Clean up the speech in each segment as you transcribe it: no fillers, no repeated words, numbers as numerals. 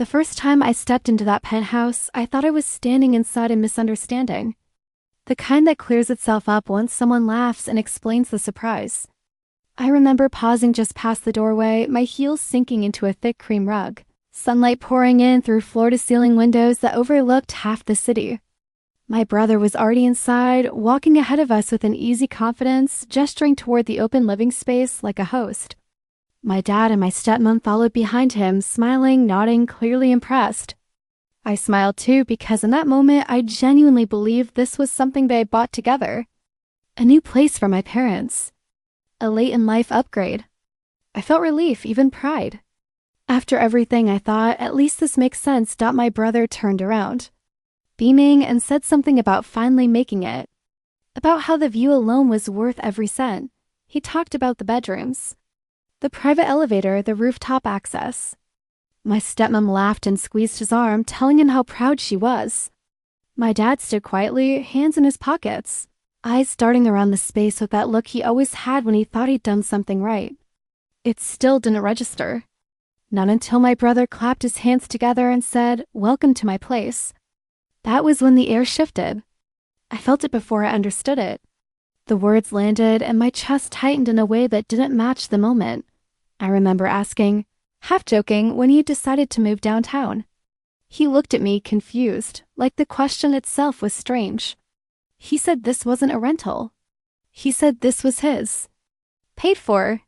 The first time I stepped into that penthouse, I thought I was standing inside a misunderstanding. The kind that clears itself up once someone laughs and explains the surprise. I remember pausing just past the doorway, my heels sinking into a thick cream rug, sunlight pouring in through floor-to-ceiling windows that overlooked half the city. My brother was already inside, walking ahead of us with an easy confidence, gesturing toward the open living space like a host. My dad and my stepmom followed behind him, smiling, nodding, clearly impressed. I smiled too because in that moment I genuinely believed this was something they had bought together. A new place for my parents. A late-in-life upgrade. I felt relief, even pride. After everything, I thought, at least this makes sense. My brother turned around, beaming, and said something about finally making it. About how the view alone was worth every cent. He talked about the bedrooms, the private elevator, the rooftop access. My stepmom laughed and squeezed his arm, telling him how proud she was. My dad stood quietly, hands in his pockets, eyes darting around the space with that look he always had when he thought he'd done something right. It still didn't register. Not until my brother clapped his hands together and said, "Welcome to my place." That was when the air shifted. I felt it before I understood it. The words landed and my chest tightened in a way that didn't match the moment. I remember asking, half joking, when he decided to move downtown. He looked at me confused, like the question itself was strange. He said this wasn't a rental. He said this was his. Paid for.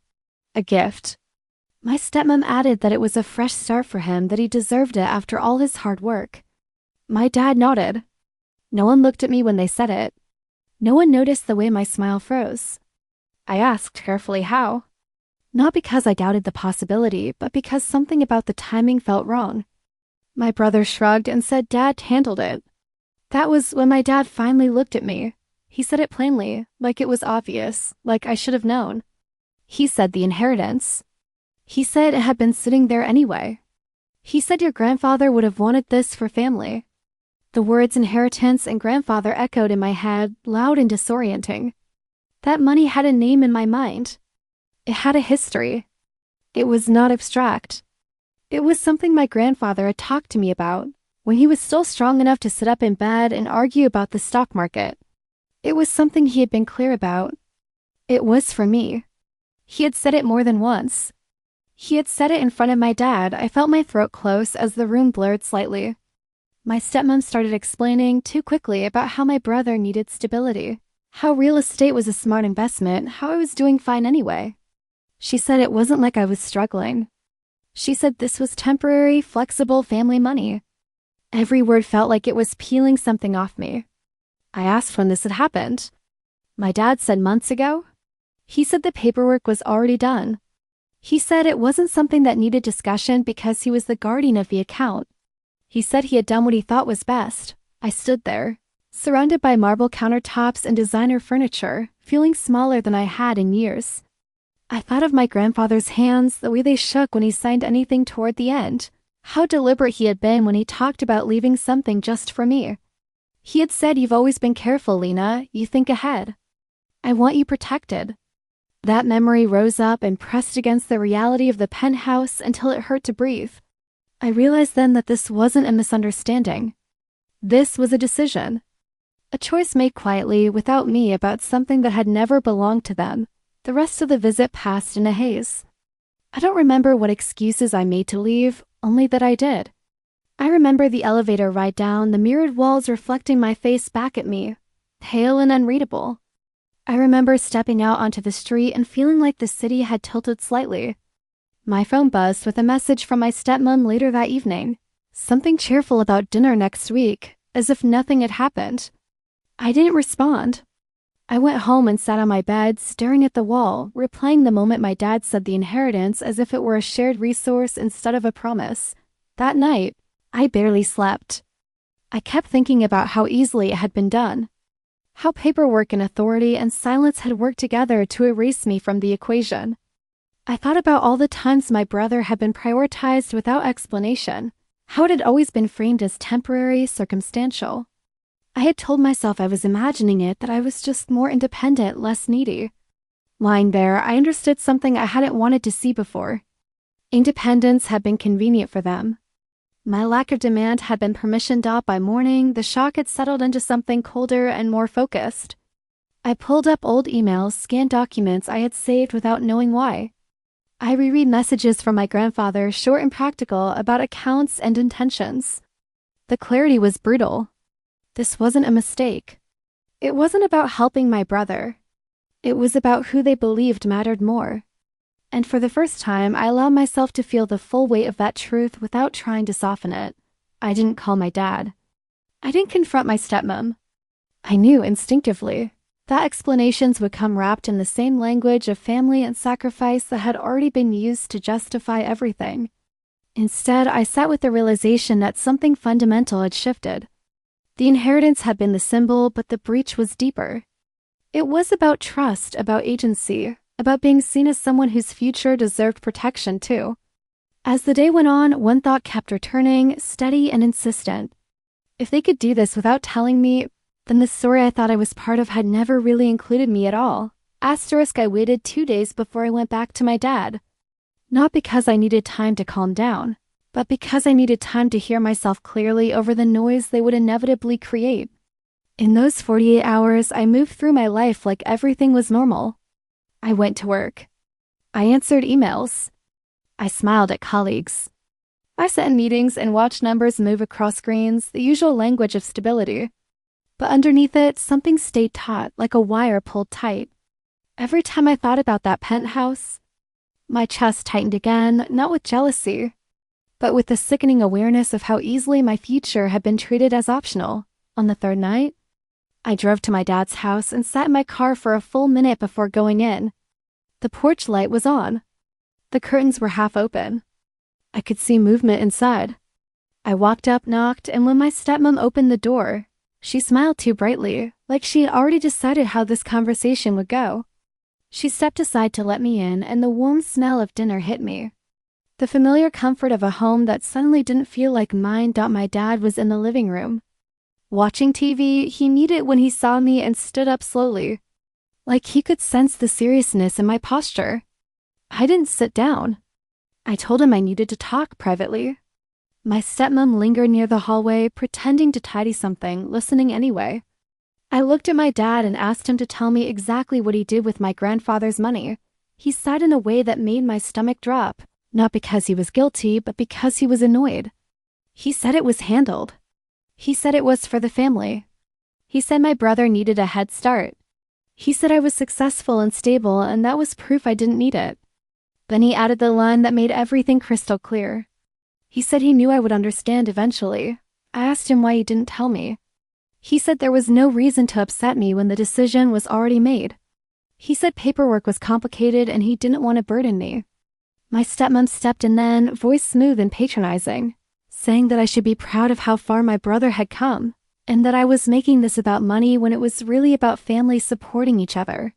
A gift. My stepmom added that it was a fresh start for him, that he deserved it after all his hard work. My dad nodded. No one looked at me when they said it. No one noticed the way my smile froze. I asked carefully how. Not because I doubted the possibility, but because something about the timing felt wrong. My brother shrugged and said Dad handled it. That was when my dad finally looked at me. He said it plainly, like it was obvious, like I should have known. He said the inheritance. He said it had been sitting there anyway. He said your grandfather would have wanted this for family. The words inheritance and grandfather echoed in my head, loud and disorienting. That money had a name in my mind. It had a history. It was not abstract. It was something my grandfather had talked to me about when he was still strong enough to sit up in bed and argue about the stock market. It was something he had been clear about. It was for me. He had said it more than once. He had said it in front of my dad. I felt my throat close as the room blurred slightly. My stepmom started explaining too quickly about how my brother needed stability, how real estate was a smart investment, how I was doing fine anyway. She said it wasn't like I was struggling. She said this was temporary, flexible family money. Every word felt like it was peeling something off me. I asked when this had happened. My dad said months ago. He said the paperwork was already done. He said it wasn't something that needed discussion because he was the guardian of the account. He said he had done what he thought was best. I stood there, surrounded by marble countertops and designer furniture, feeling smaller than I had in years. I thought of my grandfather's hands, the way they shook when he signed anything toward the end. How deliberate he had been when he talked about leaving something just for me. He had said, "You've always been careful, Lena. You think ahead. I want you protected." That memory rose up and pressed against the reality of the penthouse until it hurt to breathe. I realized then that this wasn't a misunderstanding. This was a decision. A choice made quietly, without me, about something that had never belonged to them. The rest of the visit passed in a haze. I don't remember what excuses I made to leave, only that I did. I remember the elevator ride down, the mirrored walls reflecting my face back at me, pale and unreadable. I remember stepping out onto the street and feeling like the city had tilted slightly. My phone buzzed with a message from my stepmom later that evening. Something cheerful about dinner next week, as if nothing had happened. I didn't respond. I went home and sat on my bed, staring at the wall, replaying the moment my dad said the inheritance as if it were a shared resource instead of a promise. That night, I barely slept. I kept thinking about how easily it had been done. How paperwork and authority and silence had worked together to erase me from the equation. I thought about all the times my brother had been prioritized without explanation, how it had always been framed as temporary, circumstantial. I had told myself I was imagining it, that I was just more independent, less needy. Lying there, I understood something I hadn't wanted to see before. Independence had been convenient for them. My lack of demand had been permissioned out by morning. The shock had settled into something colder and more focused. I pulled up old emails, scanned documents I had saved without knowing why. I reread messages from my grandfather, short and practical, about accounts and intentions. The clarity was brutal. This wasn't a mistake. It wasn't about helping my brother. It was about who they believed mattered more. And for the first time, I allowed myself to feel the full weight of that truth without trying to soften it. I didn't call my dad. I didn't confront my stepmom. I knew instinctively that explanations would come wrapped in the same language of family and sacrifice that had already been used to justify everything. Instead, I sat with the realization that something fundamental had shifted. The inheritance had been the symbol, but the breach was deeper. It was about trust, about agency, about being seen as someone whose future deserved protection too. As the day went on, one thought kept returning, steady and insistent. If they could do this without telling me, then the story I thought I was part of had never really included me at all. Asterisk, I waited 2 days before I went back to my dad. Not because I needed time to calm down, but because I needed time to hear myself clearly over the noise they would inevitably create. In those 48 hours, I moved through my life like everything was normal. I went to work. I answered emails. I smiled at colleagues. I sat in meetings and watched numbers move across screens, the usual language of stability. But underneath it, something stayed taut, like a wire pulled tight. Every time I thought about that penthouse, my chest tightened again, not with jealousy, but with the sickening awareness of how easily my future had been treated as optional. On the third night, I drove to my dad's house and sat in my car for a full minute before going in. The porch light was on. The curtains were half open. I could see movement inside. I walked up, knocked, and when my stepmom opened the door, she smiled too brightly, like she had already decided how this conversation would go. She stepped aside to let me in, and the warm smell of dinner hit me. The familiar comfort of a home that suddenly didn't feel like mine. My dad was in the living room. Watching TV, he kneaded when he saw me and stood up slowly, like he could sense the seriousness in my posture. I didn't sit down. I told him I needed to talk privately. My stepmom lingered near the hallway, pretending to tidy something, listening anyway. I looked at my dad and asked him to tell me exactly what he did with my grandfather's money. He sighed in a way that made my stomach drop, not because he was guilty, but because he was annoyed. He said it was handled. He said it was for the family. He said my brother needed a head start. He said I was successful and stable, and that was proof I didn't need it. Then he added the line that made everything crystal clear. He said he knew I would understand eventually. I asked him why he didn't tell me. He said there was no reason to upset me when the decision was already made. He said paperwork was complicated and he didn't want to burden me. My stepmom stepped in then, voice smooth and patronizing, saying that I should be proud of how far my brother had come, and that I was making this about money when it was really about families supporting each other.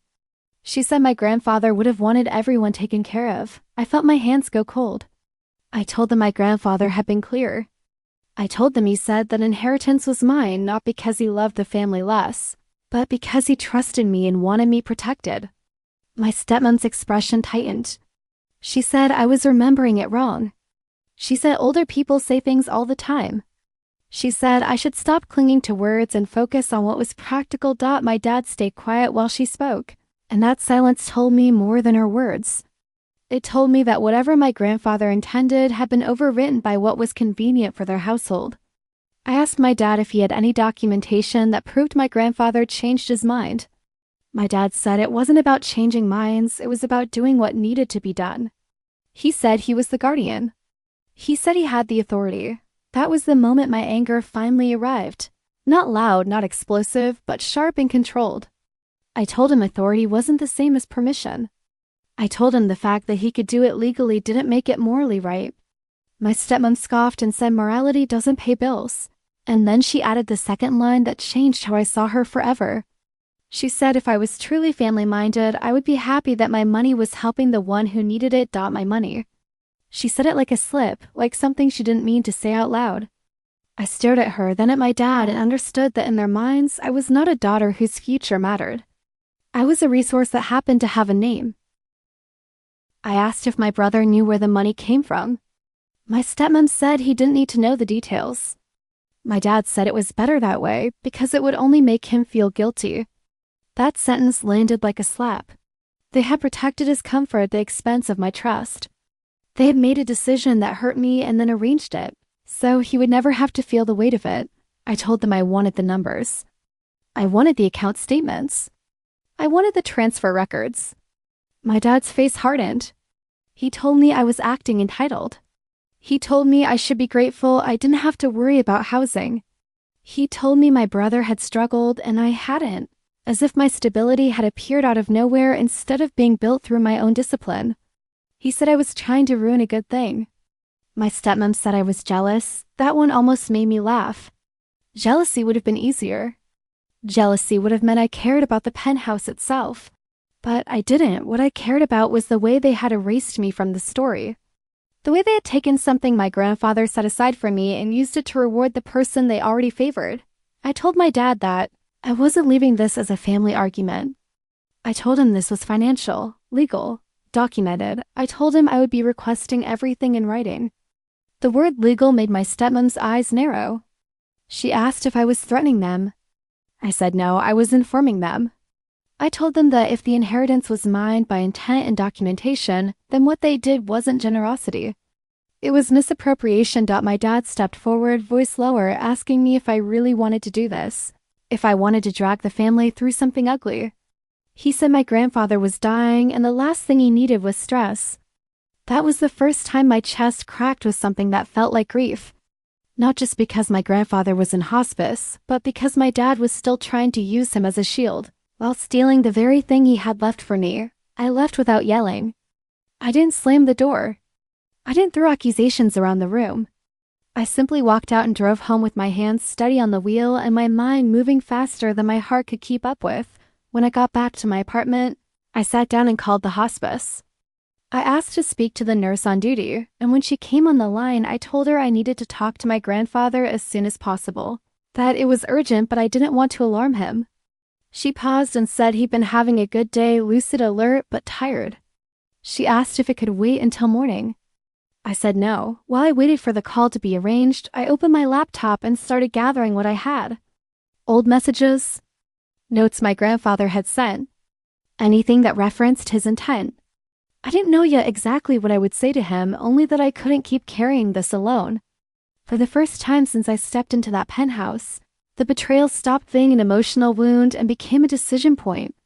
She said my grandfather would have wanted everyone taken care of. I felt my hands go cold. I told them my grandfather had been clear. I told them he said that inheritance was mine not because he loved the family less, but because he trusted me and wanted me protected. My stepmom's expression tightened. She said I was remembering it wrong. She said older people say things all the time. She said I should stop clinging to words and focus on what was practical. My dad stayed quiet while she spoke, and that silence told me more than her words. It told me that whatever my grandfather intended had been overwritten by what was convenient for their household. I asked my dad if he had any documentation that proved my grandfather changed his mind. My dad said it wasn't about changing minds, it was about doing what needed to be done. He said he was the guardian. He said he had the authority. That was the moment my anger finally arrived. Not loud, not explosive, but sharp and controlled. I told him authority wasn't the same as permission. I told him the fact that he could do it legally didn't make it morally right. My stepmom scoffed and said morality doesn't pay bills. And then she added the second line that changed how I saw her forever. She said if I was truly family-minded, I would be happy that my money was helping the one who needed it. My money. She said it like a slip, like something she didn't mean to say out loud. I stared at her, then at my dad, and understood that in their minds, I was not a daughter whose future mattered. I was a resource that happened to have a name. I asked if my brother knew where the money came from. My stepmom said he didn't need to know the details. My dad said it was better that way because it would only make him feel guilty. That sentence landed like a slap. They had protected his comfort at the expense of my trust. They had made a decision that hurt me and then arranged it, so he would never have to feel the weight of it. I told them I wanted the numbers. I wanted the account statements. I wanted the transfer records. My dad's face hardened. He told me I was acting entitled. He told me I should be grateful I didn't have to worry about housing. He told me my brother had struggled and I hadn't, as if my stability had appeared out of nowhere instead of being built through my own discipline. He said I was trying to ruin a good thing. My stepmom said I was jealous. That one almost made me laugh. Jealousy would have been easier. Jealousy would have meant I cared about the penthouse itself. But I didn't. What I cared about was the way they had erased me from the story. The way they had taken something my grandfather set aside for me and used it to reward the person they already favored. I told my dad that I wasn't leaving this as a family argument. I told him this was financial, legal, documented. I told him I would be requesting everything in writing. The word legal made my stepmom's eyes narrow. She asked if I was threatening them. I said no, I was informing them. I told them that if the inheritance was mine by intent and documentation, then what they did wasn't generosity. It was misappropriation. My dad stepped forward, voice lower, asking me if I really wanted to do this, if I wanted to drag the family through something ugly. He said my grandfather was dying and the last thing he needed was stress. That was the first time my chest cracked with something that felt like grief. Not just because my grandfather was in hospice, but because my dad was still trying to use him as a shield. While stealing the very thing he had left for me, I left without yelling. I didn't slam the door. I didn't throw accusations around the room. I simply walked out and drove home with my hands steady on the wheel and my mind moving faster than my heart could keep up with. When I got back to my apartment, I sat down and called the hospice. I asked to speak to the nurse on duty, and when she came on the line, I told her I needed to talk to my grandfather as soon as possible, that it was urgent but I didn't want to alarm him. She paused and said he'd been having a good day, lucid, alert, but tired. She asked if it could wait until morning. I said no. While I waited for the call to be arranged, I opened my laptop and started gathering what I had. Old messages, notes my grandfather had sent, anything that referenced his intent. I didn't know yet exactly what I would say to him, only that I couldn't keep carrying this alone. For the first time since I stepped into that penthouse, the betrayal stopped being an emotional wound and became a decision point.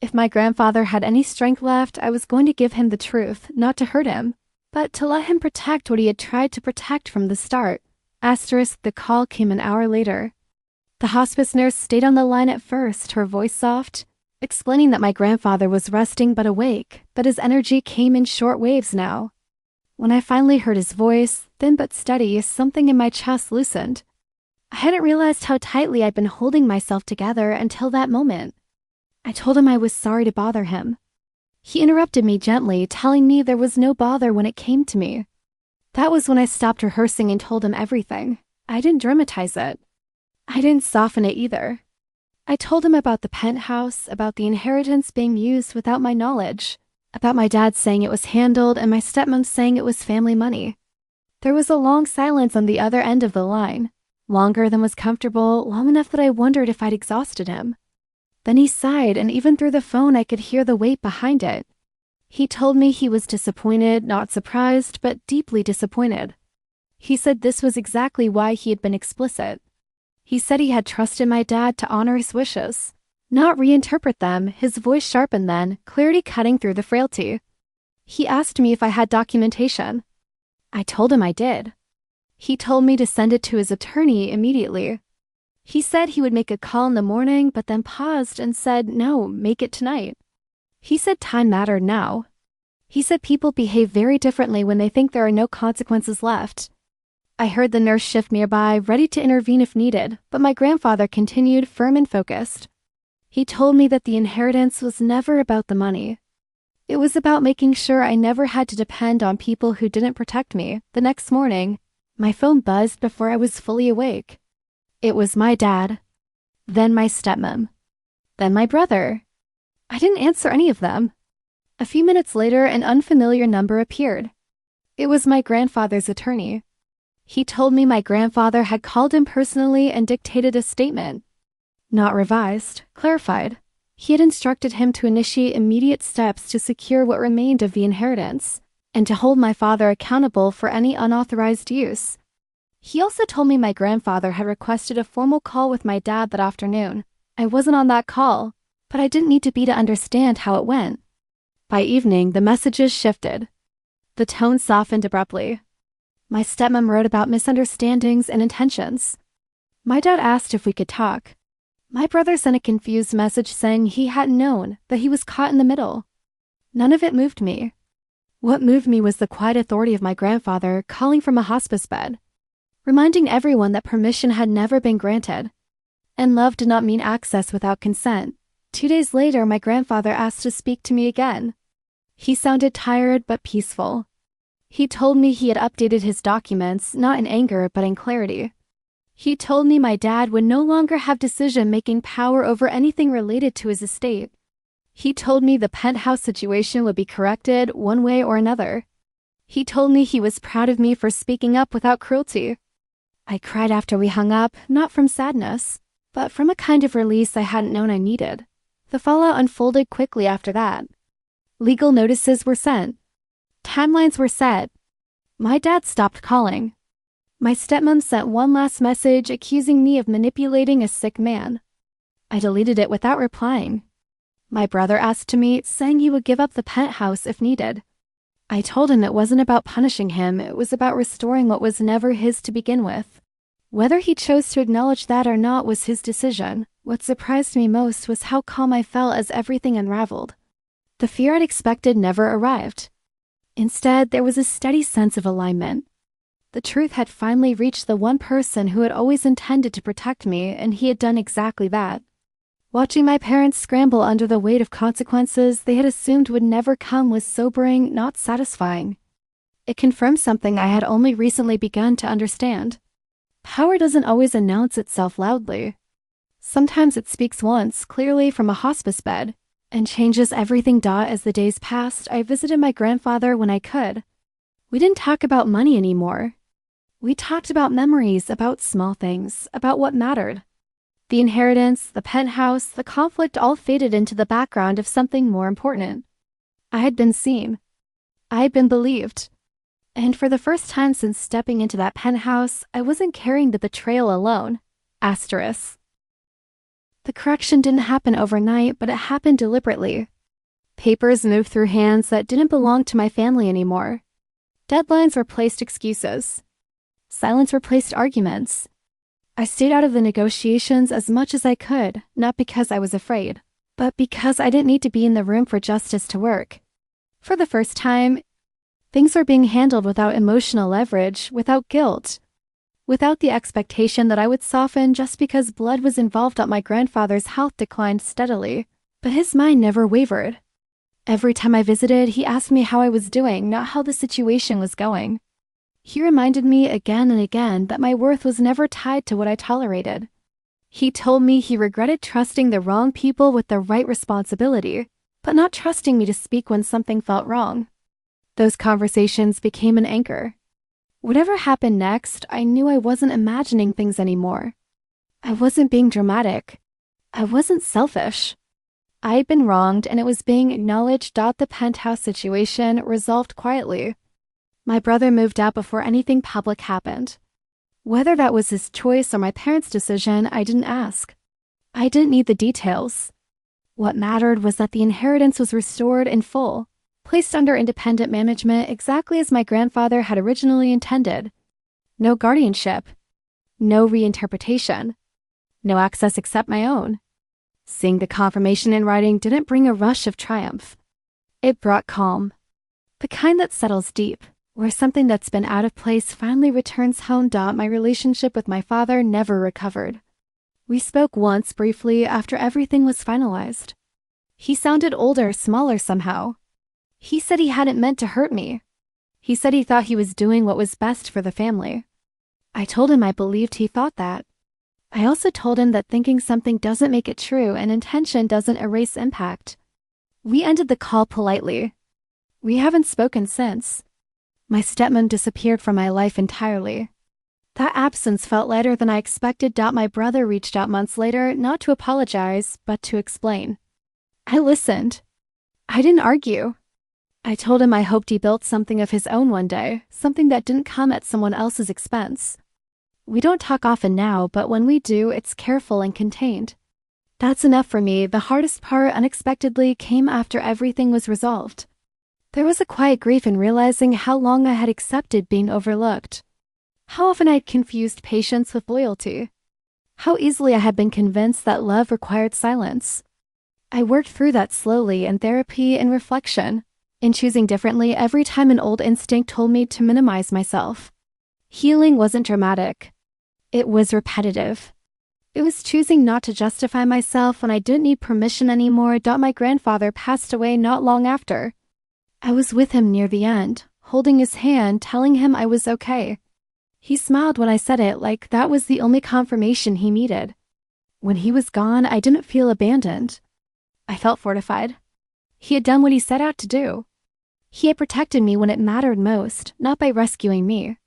If my grandfather had any strength left, I was going to give him the truth, not to hurt him, but to let him protect what he had tried to protect from the start. The call came an hour later. The hospice nurse stayed on the line at first, her voice soft, explaining that my grandfather was resting but awake, but his energy came in short waves now. When I finally heard his voice, thin but steady, something in my chest loosened. I hadn't realized how tightly I'd been holding myself together until that moment. I told him I was sorry to bother him. He interrupted me gently, telling me there was no bother when it came to me. That was when I stopped rehearsing and told him everything. I didn't dramatize it. I didn't soften it either. I told him about the penthouse, about the inheritance being used without my knowledge, about my dad saying it was handled and my stepmom saying it was family money. There was a long silence on the other end of the line. Longer than was comfortable, long enough that I wondered if I'd exhausted him. Then he sighed, and even through the phone I could hear the weight behind it. He told me he was disappointed, not surprised, but deeply disappointed. He said this was exactly why he had been explicit. He said he had trusted my dad to honor his wishes, not reinterpret them. His voice sharpened then, clarity cutting through the frailty. He asked me if I had documentation. I told him I did. He told me to send it to his attorney immediately. He said he would make a call in the morning, but then paused and said, no, make it tonight. He said time mattered now. He said people behave very differently when they think there are no consequences left. I heard the nurse shift nearby, ready to intervene if needed, but my grandfather continued firm and focused. He told me that the inheritance was never about the money. It was about making sure I never had to depend on people who didn't protect me. The next morning, my phone buzzed before I was fully awake. It was my dad, then my stepmom, then my brother. I didn't answer any of them. A few minutes later, an unfamiliar number appeared. It was my grandfather's attorney. He told me my grandfather had called him personally and dictated a statement. Not revised, clarified. He had instructed him to initiate immediate steps to secure what remained of the inheritance, and to hold my father accountable for any unauthorized use. He also told me my grandfather had requested a formal call with my dad that afternoon. I wasn't on that call, but I didn't need to be to understand how it went. By evening, the messages shifted. The tone softened abruptly. My stepmom wrote about misunderstandings and intentions. My dad asked if we could talk. My brother sent a confused message saying he hadn't known, that he was caught in the middle. None of it moved me. What moved me was the quiet authority of my grandfather calling from a hospice bed, reminding everyone that permission had never been granted. And love did not mean access without consent. 2 days later, my grandfather asked to speak to me again. He sounded tired but peaceful. He told me he had updated his documents, not in anger but in clarity. He told me my dad would no longer have decision-making power over anything related to his estate. He told me the penthouse situation would be corrected one way or another. He told me he was proud of me for speaking up without cruelty. I cried after we hung up, not from sadness, but from a kind of release I hadn't known I needed. The fallout unfolded quickly after that. Legal notices were sent. Timelines were set. My dad stopped calling. My stepmom sent one last message accusing me of manipulating a sick man. I deleted it without replying. My brother asked to meet, saying he would give up the penthouse if needed. I told him it wasn't about punishing him, it was about restoring what was never his to begin with. Whether he chose to acknowledge that or not was his decision. What surprised me most was how calm I felt as everything unraveled. The fear I'd expected never arrived. Instead, there was a steady sense of alignment. The truth had finally reached the one person who had always intended to protect me, and he had done exactly that. Watching my parents scramble under the weight of consequences they had assumed would never come was sobering, not satisfying. It confirmed something I had only recently begun to understand. Power doesn't always announce itself loudly. Sometimes it speaks once, clearly from a hospice bed, and changes everything. As the days passed, I visited my grandfather when I could. We didn't talk about money anymore. We talked about memories, about small things, about what mattered. The inheritance, the penthouse, the conflict all faded into the background of something more important. I had been seen. I had been believed. And for the first time since stepping into that penthouse, I wasn't carrying the betrayal alone. Asterisk. The correction didn't happen overnight, but it happened deliberately. Papers moved through hands that didn't belong to my family anymore. Deadlines replaced excuses. Silence replaced arguments. I stayed out of the negotiations as much as I could, not because I was afraid, but because I didn't need to be in the room for justice to work. For the first time, things were being handled without emotional leverage, without guilt, without the expectation that I would soften just because blood was involved. My grandfather's health declined steadily, but his mind never wavered. Every time I visited, he asked me how I was doing, not how the situation was going. He reminded me again and again that my worth was never tied to what I tolerated. He told me he regretted trusting the wrong people with the right responsibility, but not trusting me to speak when something felt wrong. Those conversations became an anchor. Whatever happened next, I knew I wasn't imagining things anymore. I wasn't being dramatic. I wasn't selfish. I had been wronged, and it was being acknowledged. The penthouse situation resolved quietly. My brother moved out before anything public happened. Whether that was his choice or my parents' decision, I didn't ask. I didn't need the details. What mattered was that the inheritance was restored in full, placed under independent management exactly as my grandfather had originally intended. No guardianship. No reinterpretation. No access except my own. Seeing the confirmation in writing didn't bring a rush of triumph. It brought calm. The kind that settles deep, where something that's been out of place finally returns home. My relationship with my father never recovered. We spoke once briefly after everything was finalized. He sounded older, smaller somehow. He said he hadn't meant to hurt me. He said he thought he was doing what was best for the family. I told him I believed he thought that. I also told him that thinking something doesn't make it true and intention doesn't erase impact. We ended the call politely. We haven't spoken since. My stepmom disappeared from my life entirely. That absence felt lighter than I expected. My brother reached out months later, not to apologize, but to explain. I listened. I didn't argue. I told him I hoped he built something of his own one day, something that didn't come at someone else's expense. We don't talk often now, but when we do, it's careful and contained. That's enough for me. The hardest part unexpectedly came after everything was resolved. There was a quiet grief in realizing how long I had accepted being overlooked. How often I had confused patience with loyalty. How easily I had been convinced that love required silence. I worked through that slowly in therapy and reflection, in choosing differently every time an old instinct told me to minimize myself. Healing wasn't dramatic. It was repetitive. It was choosing not to justify myself when I didn't need permission anymore. My grandfather passed away not long after. I was with him near the end, holding his hand, telling him I was okay. He smiled when I said it, like that was the only confirmation he needed. When he was gone, I didn't feel abandoned. I felt fortified. He had done what he set out to do. He had protected me when it mattered most, not by rescuing me,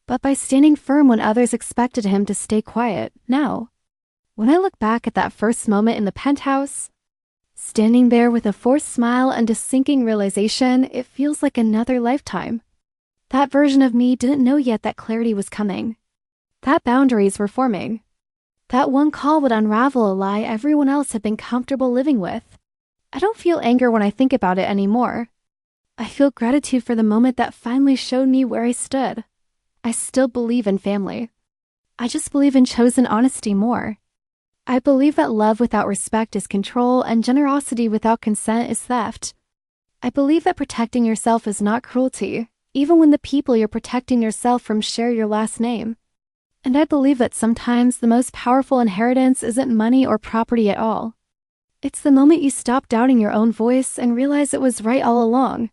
but by standing firm when others expected him to stay quiet. Now, when I look back at that first moment in the penthouse, standing there with a forced smile and a sinking realization, it feels like another lifetime. That version of me didn't know yet that clarity was coming. That boundaries were forming. That one call would unravel a lie everyone else had been comfortable living with. I don't feel anger when I think about it anymore. I feel gratitude for the moment that finally showed me where I stood. I still believe in family. I just believe in chosen honesty more. I believe that love without respect is control and generosity without consent is theft. I believe that protecting yourself is not cruelty, even when the people you're protecting yourself from share your last name. And I believe that sometimes the most powerful inheritance isn't money or property at all. It's the moment you stop doubting your own voice and realize it was right all along.